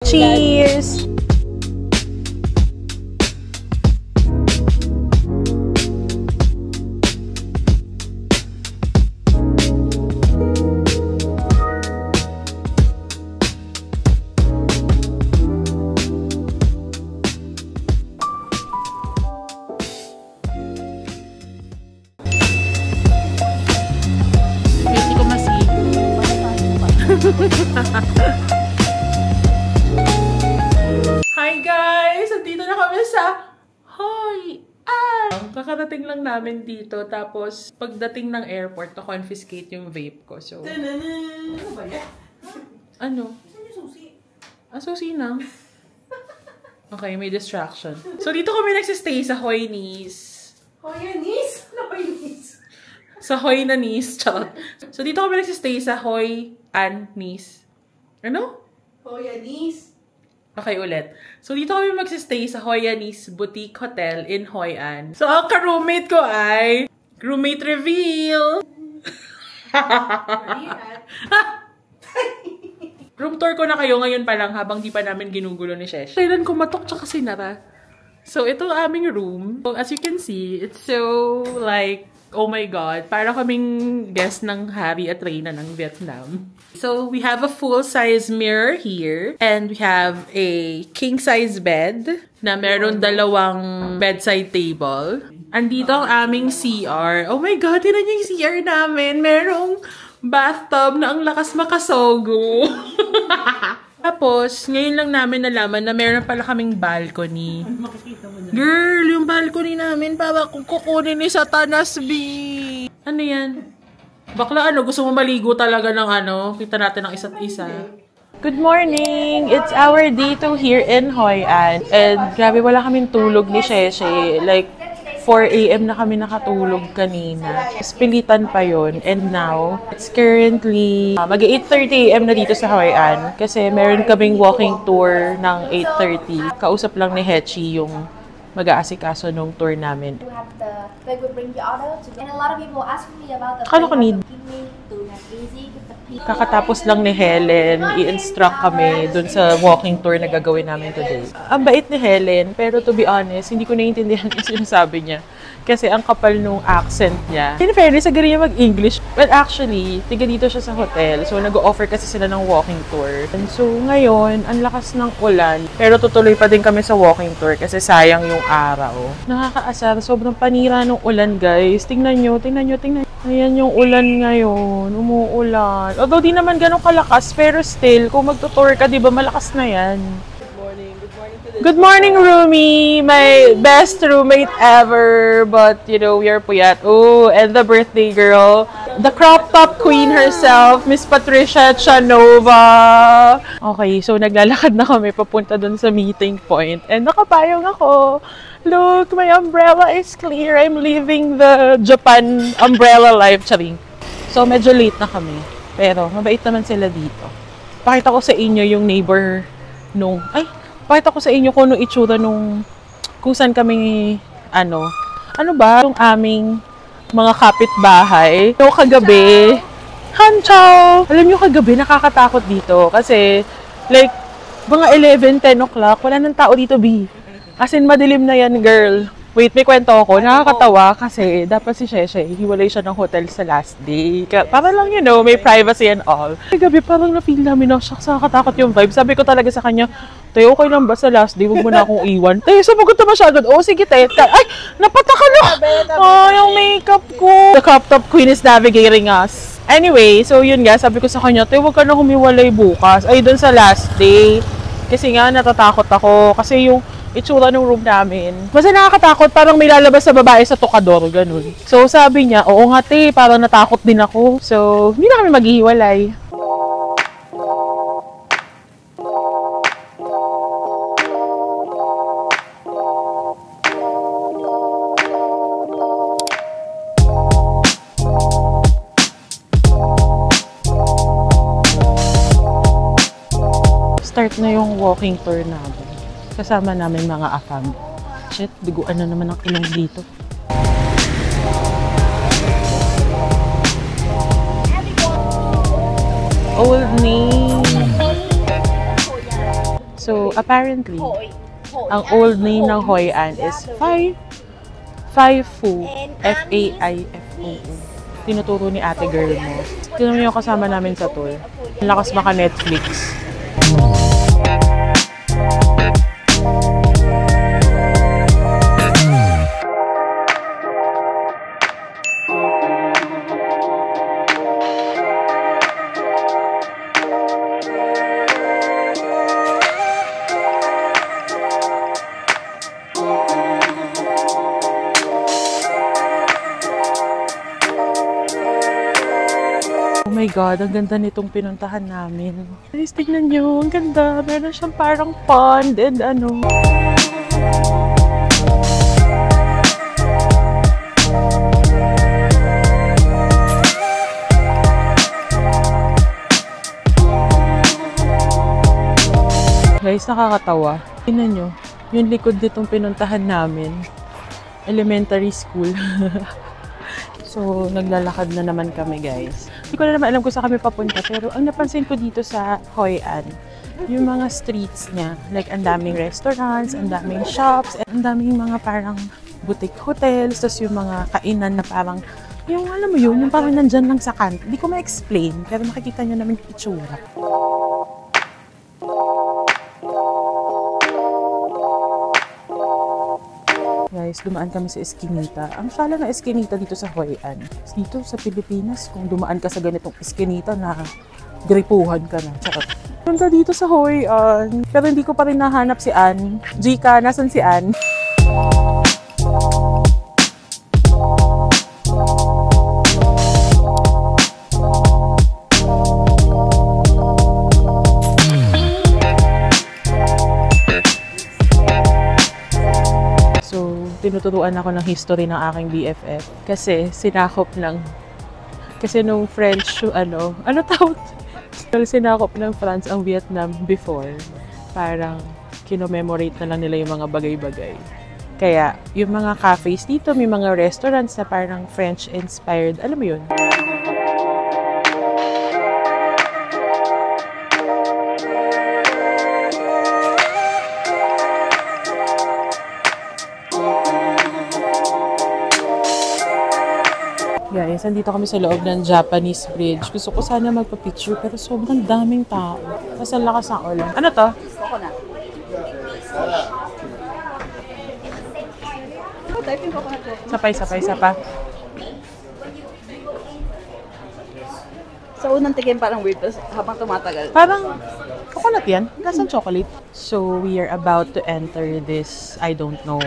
Cheers! Hi guys! Andito na kami sa Hoi An! Kakarating lang namin dito, tapos pagdating ng airport, na-confiscate yung vape ko. So, ano ba yan? ano? Saan yung susi? Ah, susi na. Okay, may distraction. So, dito kami nagsistay sa Hoi Nis. Hoi Nis? Ano Hoi Nis? Sa Hoi na Nis, charot. So, dito kami nagsistay sa Hoi An Nis. Ano? Hoi Nis? Okay, ulit. So, dito kami magsistay sa Hoi Nis Boutique Hotel in Hoi An. So, ang ka-roommate ko ay... Roommate reveal! Room tour ko na kayo ngayon pa lang habang di pa namin ginugulo ni Shesh. Kailan kumatok tsaka sinara. So, ito ang aming room. So, as you can see, it's so like... Oh my God, para kaming guest ng Harry at Reyna ng Vietnam. So, we have a full-size mirror here. And we have a king-size bed na meron dalawang bedside table. Andito ang aming CR. Oh my God, tinan niyo yung CR namin. Merong bathtub na ang lakas makasogo. Tapos, ngayon lang namin nalaman na meron pala kaming balcony. Girl, yung balcony namin, para kung kukunin ni Satanas, B. Ano yan? Bakla, ano? Gusto mo maligo talaga ng ano? Kita natin ng isa't isa. Good morning! It's our day 2 here in Hoi An. And grabe, wala kaming tulog ni Sheshe. Like, 4 AM na kami nakatulog kanina. Pilitan pa yon. And now, it's currently mag-8:30 AM na dito sa Hoi An. Kasi meron kaming walking tour ng 8:30. Kausap lang ni Hechi yung mag-aasikaso nung tour namin. Akala ko need. Kakatapos lang ni Helen, i-instruct kami dun sa walking tour na gagawin namin today. Ang bait ni Helen, pero to be honest, hindi ko naiintindihan yung sinasabi niya. Kasi ang kapal nung accent niya. In fairness, agaling niya mag-English. But actually, tiga dito siya sa hotel. So, nag-offer kasi sila ng walking tour. And so, ngayon, ang lakas ng ulan. Pero tutuloy pa din kami sa walking tour kasi sayang yung araw. Nakakaasar. Sobrang panira ng ulan, guys. Tingnan nyo. Ayan yung ulan ngayon. Umuulan. Although, di naman ganun kalakas. Pero still, kung magtutour ka, di ba malakas na yan. Good morning, Rumi! My best roommate ever. But, you know, we are puyat. Oh, and the birthday girl. The crop top queen herself, Miss Patricia Chanova. Okay, so naglalakad na kami papunta dun sa meeting point. And nakapayong ako. Look, my umbrella is clear. I'm living the Japan umbrella life. Charing. So, medyo late na kami. Pero, mabait naman sila dito. Pakita ko sa inyo yung neighbor nung... Pakita ko sa inyo kung anong itsura nung kung saan kami, ano ba, yung aming mga kapitbahay. So, kagabi, Hanchow! Alam nyo, kagabi, nakakatakot dito. Kasi, like, mga 11, 10 o'clock, wala nang tao dito, B. As in, madilim na yan, girl. Wait, may kwento ako. Nakakatawa kasi dapat si Sheshe, hiwalay siya ng hotel sa last day. Para lang, you know, may privacy and all. Kagabi, parang na-feel namin na, shucks, nakakatakot yung vibe. Sabi ko talaga sa kanya, Tayo, okay lang ba sa last day? Huwag mo na akong iwan. Tayo, sumagot naman siya agad. Oh, sige, tayo. Ay, napataka na! Oh, yung makeup ko. The crop top queen is navigating us. Anyway, so yun nga, sabi ko sa kanya, tayo, huwag ka na humiwalay bukas. Ay, dun sa last day. Kasi nga, natatakot ako. Kasi yung itsura ng room namin. Basta nakakatakot, parang may lalabas sa babae sa tokador, ganun. So, sabi niya, oo nga, te, parang natakot din ako. So, hindi na kami maghihiwalay. Start na yung walking tour namin. Kasama namin mga afam. Shit, biguan na naman ang ilong dito. Old name. So So, apparently, ang old name ng Hoi An is Faifu. F-A-I-F-O-O. Tinuturo ni ate girl mo. Sino yung kasama namin sa tour? Ang lakas maka Netflix. Oh my God, ang ganda nitong pinuntahan namin. Guys, tignan nyo, ang ganda. Meron siyang parang pond and ano. Guys, nakakatawa. Tignan nyo, yung likod nitong pinuntahan namin. Elementary school. So, naglalakad na naman kami, guys. Hindi ko na naman alam kung saan kami papunta, pero ang napansin ko dito sa Hoi An, yung mga streets niya, like ang daming restaurants, ang daming shops, ang daming mga parang boutique hotels, tapos yung mga kainan na parang, yung alam mo yun, yung parang nandyan lang sa kanto. Hindi ko ma-explain, pero makikita nyo naman yung itsura. Guys, dumaan kami sa Eskinita. Ang sala na Eskinita dito sa Hoi An. Dito sa Pilipinas, kung dumaan ka sa ganitong Eskinita na gripuhan ka na. Charot. Punta dito sa Hoi An. Pero hindi ko pa rin nahanap si Ann. Jika, nasan si Ann? Tinuturuan ako ng history ng aking BFF kasi sinakop ng nung French ano tawag sinakop ng France ang Vietnam before, parang kinomemorate na lang nila yung mga bagay-bagay. Kaya yung mga cafes dito, may mga restaurants na parang French inspired, alam mo yun. Guys, andito kami sa loob ng Japanese bridge. Gusto ko sana magpa-picture pero sobrang daming tao. Tapos ang lakas ng ulan. Ano to? Coconut. Sapay. Sa unang tingin parang weird, pero habang tumatagal. Parang coconut yan. Gasang chocolate. So, we are about to enter this, I don't know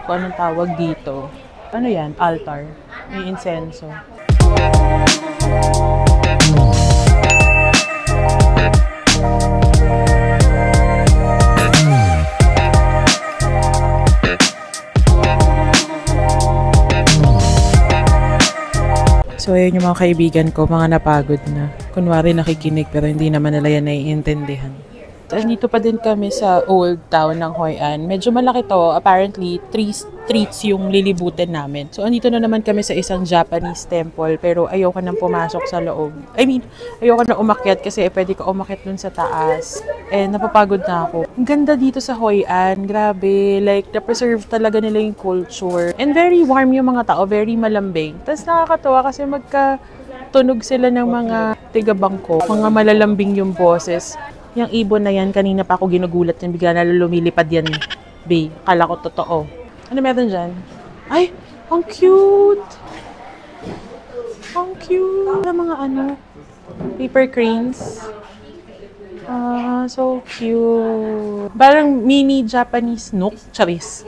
kung anong tawag dito. Ano yan? Altar. May insenso. So, ayun yung mga kaibigan ko, mga napagod na. Kunwari nakikinig pero hindi naman nila yan naiintindihan. Nandito pa din kami sa old town ng Hoi An. Medyo malaki to. Apparently, 3 streets yung lilibutin namin. So, andito na naman kami sa isang Japanese temple. Pero ayoko nang pumasok sa loob. I mean, ayoko na umakyat kasi pwede ka umakyat dun sa taas. Napapagod na ako. Ang ganda dito sa Hoi An. Grabe. Like, na-preserve talaga nila yung culture. And very warm yung mga tao. Very malambing. Tapos nakakatawa kasi magkatunog sila ng mga tiga-bangko. Mga malalambing yung boses. Yung ibon na yan, kanina pa ako ginugulat yan, bigla na lumilipad yan. Be, akala ko totoo. Ano meron dyan? Ay, ang cute! Ang cute! Ang mga paper cranes. So cute. Parang mini Japanese nook. Charis.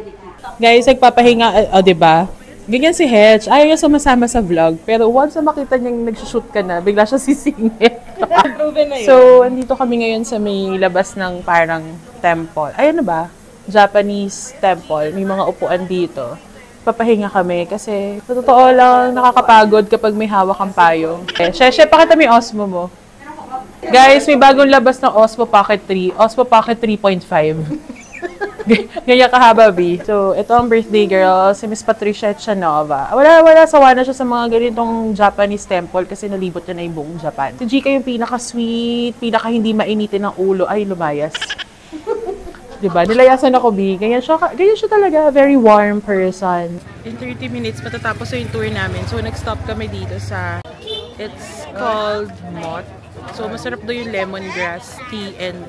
Guys, nagpapahinga, diba? Ganyan si Hedge. Ayaw niya sumasama sa vlog. Pero once na makita niyang nagsushoot ka na, bigla siya sisingit. So, andito kami ngayon sa may labas ng parang temple. Ay, ano ba? Japanese temple. May mga upuan dito. Papahinga kami kasi sa totoo lang nakakapagod kapag may hawak kang payong. Sheshe, pakita mo yung Osmo mo. Guys, may bagong labas ng Osmo Pocket 3. Osmo Pocket 3.5. Ganyan kahaba, B. So, ito ang birthday girl, si Miss Patricia Echanova. Wala, sawa na siya sa mga ganitong Japanese temple kasi nalibot niya na yung buong Japan. Si Jika yung pinaka-sweet, pinaka-hindi mainitin ng ulo. Ay, lumayas. Diba? Nilayasan ako, B. Ganyan siya talaga. Very warm person. In 30 minutes, matatapos yung tour namin. So, nag-stop kami dito sa, it's called Mott. So, masarap daw yung lemongrass tea and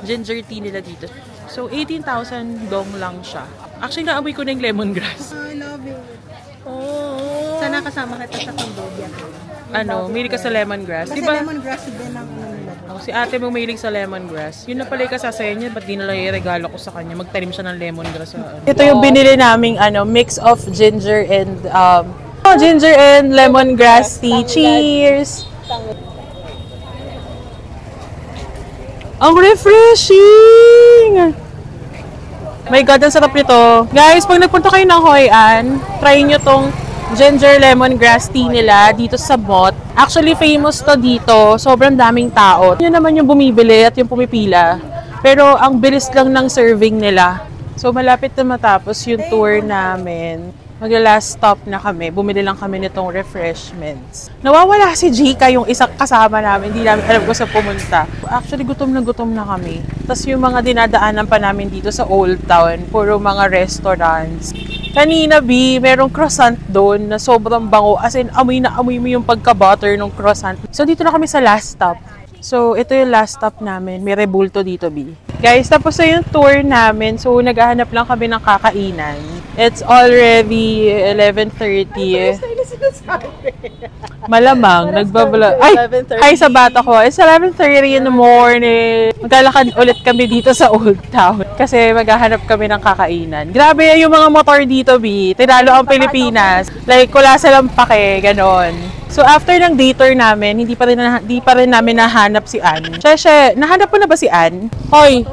ginger tea nila dito. So, 18,000 dong lang siya. Actually, naamoy ko na yung lemongrass. I love it. Oh. Sana kasama kita sa Cambodia. Mahilig ka sa lemongrass. Kasi Diba? lemongrass din ang ano nila. Si ate mo mahilig sa lemongrass. Yun na pala yung kasasaya niya. Ba't di na lang i-regalo ko sa kanya? Magtanim siya ng lemongrass sa ano. Ito yung binili naming mix of ginger and lemongrass tea. Cheers! Ang refreshing! My God, ang sarap nito. Guys, pag nagpunta kayo ng Hoi An, try nyo tong ginger lemongrass tea nila dito sa Mott. Actually, famous to dito. Sobrang daming tao. Yun naman yung bumibili at yung pumipila. Pero ang bilis lang ng serving nila. So, malapit na matapos yung tour namin. Magla-last stop na kami. Bumili lang kami nitong refreshments. Nawawala si Jika, yung isang kasama namin. Hindi namin alam kung saan pumunta. Actually, gutom na kami. Tapos yung mga dinadaanan pa namin dito sa Old Town, puro mga restaurants. Kanina, B, merong croissant doon na sobrang bango. As in, amoy na amoy mo yung pagka-butter ng croissant. So, dito na kami sa last stop. So, ito yung last stop namin. May rebulto dito, B. Guys, tapos na yung tour namin. So, naghahanap lang kami ng kakainan. It's already 11:30. Malamang, nagbablog. Ay! Hi sa bata ko. It's 11:30 in the morning. Maglalakad ulit kami dito sa Old Town. Kasi maghahanap kami ng kakainan. Grabe yung mga motor dito, B. Tinalo ang Pilipinas. Like, wala silang pake. Ganon. So, after ng day tour namin, hindi pa rin namin nahanap si Ann. Sheshe, nahanap mo na ba si Ann? Hoy!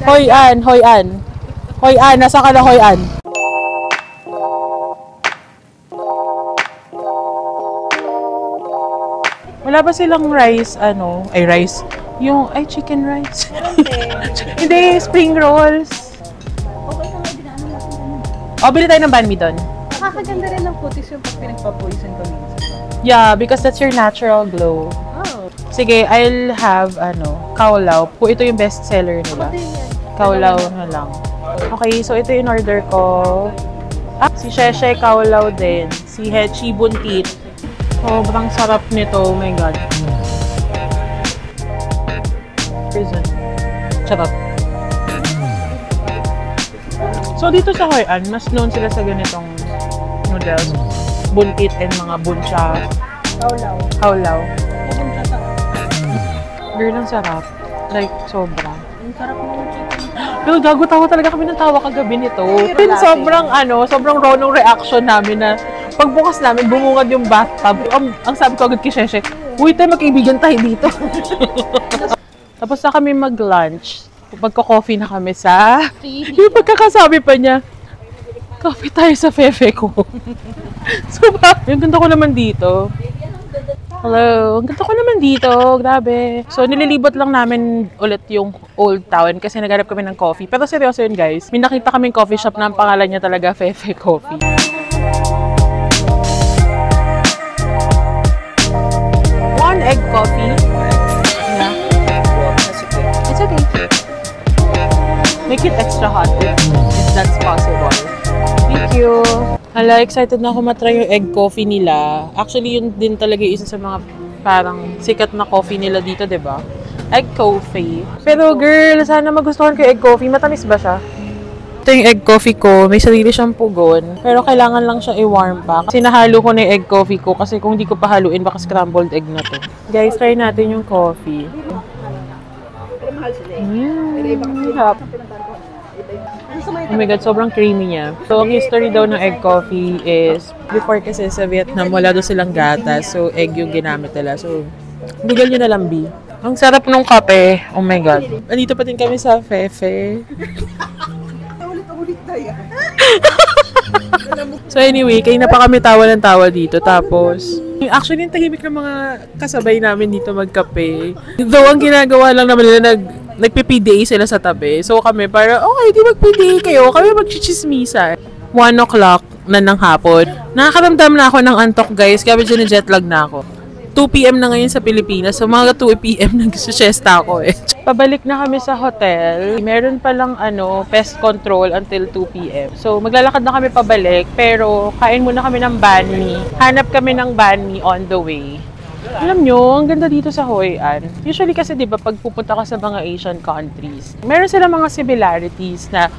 Hoy, Ann! Hoy, Ann! Hoy, Ann! Nasa ka na, Hoy, Ann? Wala ba silang rice, rice? Chicken rice. Hindi, spring rolls. Bili tayo ng banh mi doon. Nakakaganda rin ng putis yung pag pinagpapoison ko minsan. Yeah, because that's your natural glow. Oh. Sige, I'll have, kaulaw. Ito yung best seller nila. Kaulaw na lang. Okay, so ito yung order ko. Si Sheshe, kaulaw din. Si Hechi, buntit. Sobrang sarap nito. Oh my God. Prison. Sarap. So, dito sa Hoi An, mas known sila sa ganitong noodles. Buntit and mga buncha. Kaulaw. Girl, ang sarap. Like, sobra. Ang sarap mo. Pero tawa talaga kami ng tawa kagabi nito. Then sobrang raw nung reaction namin na pagbukas namin, bumungad yung bathtub. Ang sabi ko agad kay Sheshe, uy, tayo magkaibigan tayo dito. Tapos na kami mag-lunch. Magko-coffee na kami sa... Yung pagkakasabi pa niya, coffee tayo sa Fefe ko. So, yung ganda ko naman dito. Hello, ang ganda ko naman dito. Grabe. So, nililibot lang namin ulit yung Old Town kasi naghanap kami ng coffee. Pero seryoso yun, guys. May nakita kaming coffee shop na ang pangalan niya talaga Fefe Coffee. One egg coffee. Yeah. It's okay. Make it extra hot if that's possible. Thank you. Hala, excited na ako matry yung egg coffee nila. Actually, yun din talaga yung isa sa mga parang sikat na coffee nila dito, diba? Egg coffee. Pero girl, sana magustuhan ko yung egg coffee. Matamis ba siya? Ito yung egg coffee ko. May sarili siyang pugon. Pero kailangan lang siya i-warm pa. Kasi nahalo ko na yung egg coffee ko. Kasi kung di ko pa haluin, baka scrambled egg na to. Guys, try natin yung coffee. Oh my God, sobrang creamy niya. So, ang history daw ng egg coffee is, before kasi sa Vietnam, wala daw silang gatas. So, egg yung ginamit nila. So, google nyo na lang, B. Ang sarap nung kape. Oh my God. Andito pa din kami sa Fefe. Ulit tayo. So anyway, kayo na pa kami tawa ng tawa dito. Tapos, actually, yung tahimik ng mga kasabay namin dito magkape. Though, ang ginagawa lang naman nila, nagpi-PDA sila sa tabi. So kami, para, okay, di mag-PDA kayo. Kami mag-chichismisa. 1 o'clock na ng hapon. Nakakaramdam na ako ng antok, guys. Kaya medyo na jetlag na ako. 2 p.m. na ngayon sa Pilipinas. So, mga 2 p.m. nag-siesta ako eh. Pabalik na kami sa hotel. Meron palang pest control until 2 p.m. So, maglalakad na kami pabalik. Pero, kain muna kami ng banh mi. Hanap kami ng banh mi on the way. Alam nyo, ang ganda dito sa Hoi An. Usually kasi, di ba, pag pupunta ka sa mga Asian countries, meron sila mga similarities na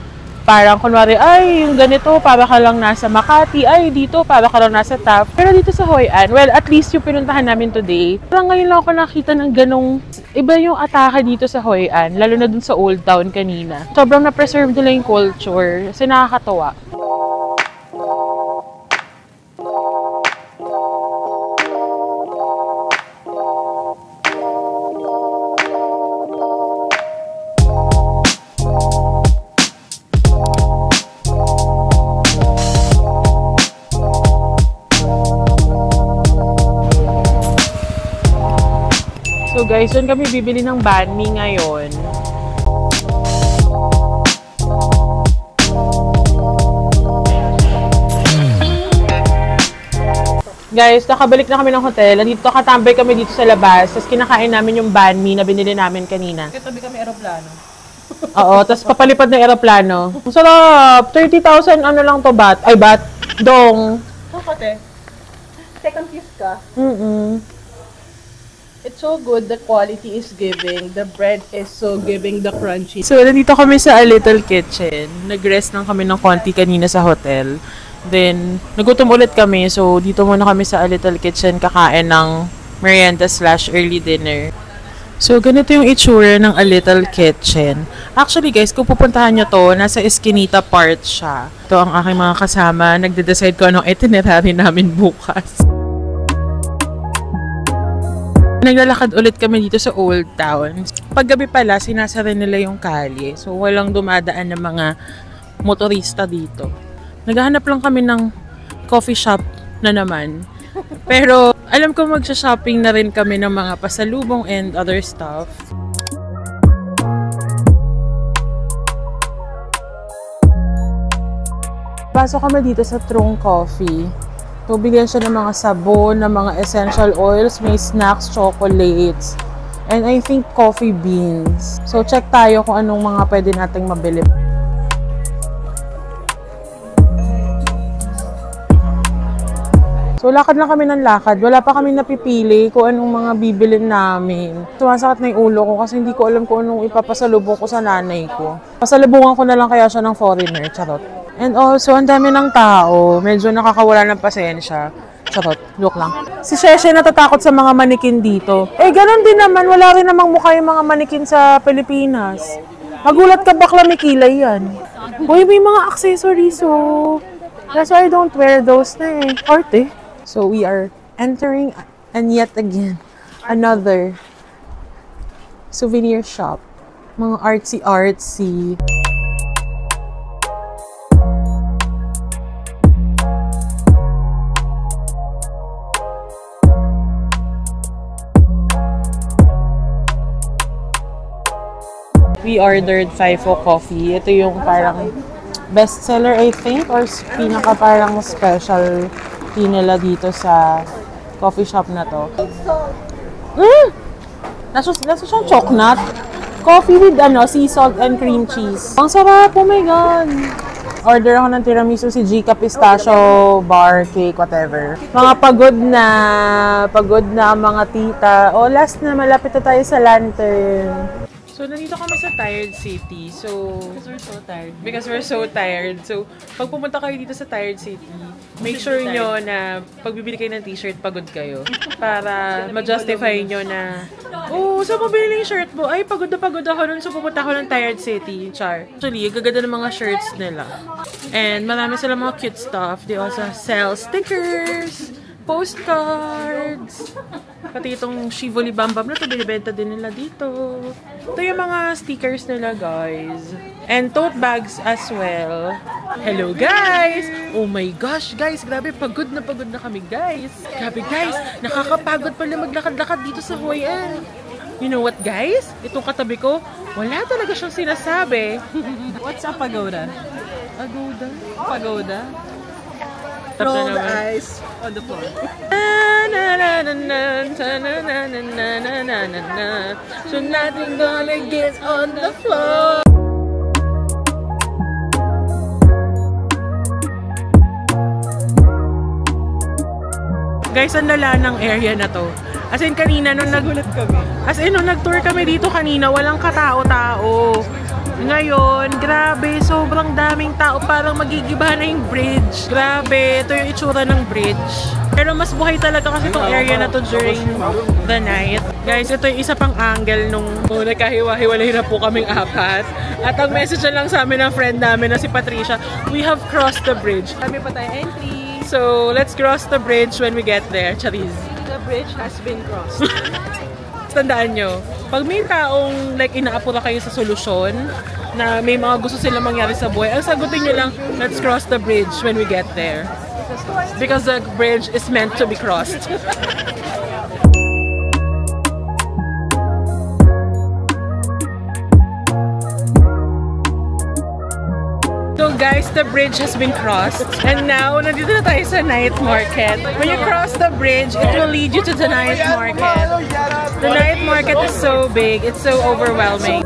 parang kunwari, ay, yung ganito, para ka lang nasa Makati, ay, dito, para ka lang nasa Taft. Pero dito sa Hoi An, well, at least yung pinuntahan namin today, parang ngayon lang ako nakita ng ganong, iba yung atake dito sa Hoi An, lalo na dun sa Old Town kanina. Sobrang na-preserve nila yung culture, kasi nakakatawa. So guys, doon kami bibili ng banh mi ngayon. Guys, nakabalik na kami ng hotel. Dito katambay kami dito sa labas. Tapos kinakain namin yung banh mi na binili namin kanina. Katabi kami aeroplano. Oo, tapos papalipad na aeroplano. Ang sarap! 30,000 lang to bat? Ay, bat? Dong. Kakate. Second kiss ka. It's so good, the quality is giving, the bread is so giving the crunchy. So, nandito kami sa A Little Kitchen. Nag-rest lang kami ng konti kanina sa hotel. Then, nagutom ulit kami. So, dito muna kami sa A Little Kitchen kakain ng merienda/early dinner. So, ganito yung itsura ng A Little Kitchen. Actually, guys, kung pupuntahan nyo to, nasa Eskinita part siya. Ito ang aking mga kasama. Nagde-decide ko anong itinerary namin bukas. Naglalakad ulit kami dito sa Old Town. Paggabi pala, sinasara nila yung kalye. So, walang dumadaan ng mga motorista dito. Naghahanap lang kami ng coffee shop na naman. Pero, alam ko magsha-shopping na rin kami ng mga pasalubong and other stuff. Pasok kami dito sa Trung Coffee. So, bigyan siya ng mga sabon, ng mga essential oils, may snacks, chocolates, and I think coffee beans. So, check tayo kung anong mga pwede nating mabili. So, lakad lang kami ng lakad. Wala pa kami napipili kung anong mga bibilin namin. Sumasakit na yung ulo ko kasi hindi ko alam kung anong ipapasalubong ko sa nanay ko. Pasalubungan ko na lang kaya siya ng foreigner. Charot. And also, ang dami ng tao. Medyo nakakawala ng pasensya. Charot. Joke lang. Si Sheshe natatakot sa mga manikin dito. Eh, ganun din naman. Wala rin namang mukha yung mga manikin sa Pilipinas. Magulat ka, bakla may kilay yan. Uy, may mga accessories, oh. That's why I don't wear those na eh. Arte. So, we are entering, and yet again, another souvenir shop. Mga artsy-artsy. We ordered FIFO coffee. Ito yung parang bestseller, I think, or pinaka parang special tea nila dito sa coffee shop na to. Nasa siyang chocolate. Coffee with sea salt and cream cheese. Ang sarap! Oh my God! Order ako ng tiramisu, si Gika pistachio, bar, cake, whatever. Mga pagod na mga tita. Oh, last na, malapit na tayo sa lantern. So, nandito kami sa Tired City. So, because we're so tired. So, pag pumunta kayo dito sa Tired City, make sure nyo na pag bibili kayo ng t-shirt, pagod kayo. Para ma-justify nyo na, oh, saan mo binili yung shirt mo? Ay, pagod na pagod ako nun. So, pumunta ako ng Tired City. Char. Actually, gaganda ng mga shirts nila. And marami sila mga cute stuff. They also sell stickers, postcards. Pati itong Shivoli Bambam na ito, binibenta din nila dito. Ito yung mga stickers nila, guys. And tote bags as well. Hello, guys! Oh my gosh, guys! Grabe, pagod na kami, guys. Grabe, guys! Nakakapagod pala maglakad-lakad dito sa Hoi An. You know what, guys? Itong katabi ko, wala talaga siyang sinasabi. What's a pagoda? Agoda? Pagoda? Roll the eyes on the floor. So nothing gonna get on the floor. Guys, ang lala ng area na to. As in, kanina nung nagulat kami. As in, nung nag-tour kami dito kanina, walang katao-tao. Ngayon, grabe, sobrang daming tao. Parang magigiba na yung bridge. Grabe, ito yung itsura ng bridge. Pero mas buhay talaga kasi itong area na to during the night. Guys, ito yung isa pang angle nung nagkahiwa-hiwalay na po kaming apat. At ang message na lang sa amin ng friend namin na si Patricia, we have crossed the bridge. Kami pa tayo entry. So, let's cross the bridge when we get there. Charis. The bridge has been crossed. Tandaan nyo, pag may taong like inaapura kayo sa solusyon, na may mga gusto sila mangyari sa buhay, ang sagutin nyo lang, let's cross the bridge when we get there. Because the bridge is meant to be crossed. So guys, the bridge has been crossed. And now, nandito na tayo sa night market. When you cross the bridge, it will lead you to the night market. The night market is so big, it's so overwhelming.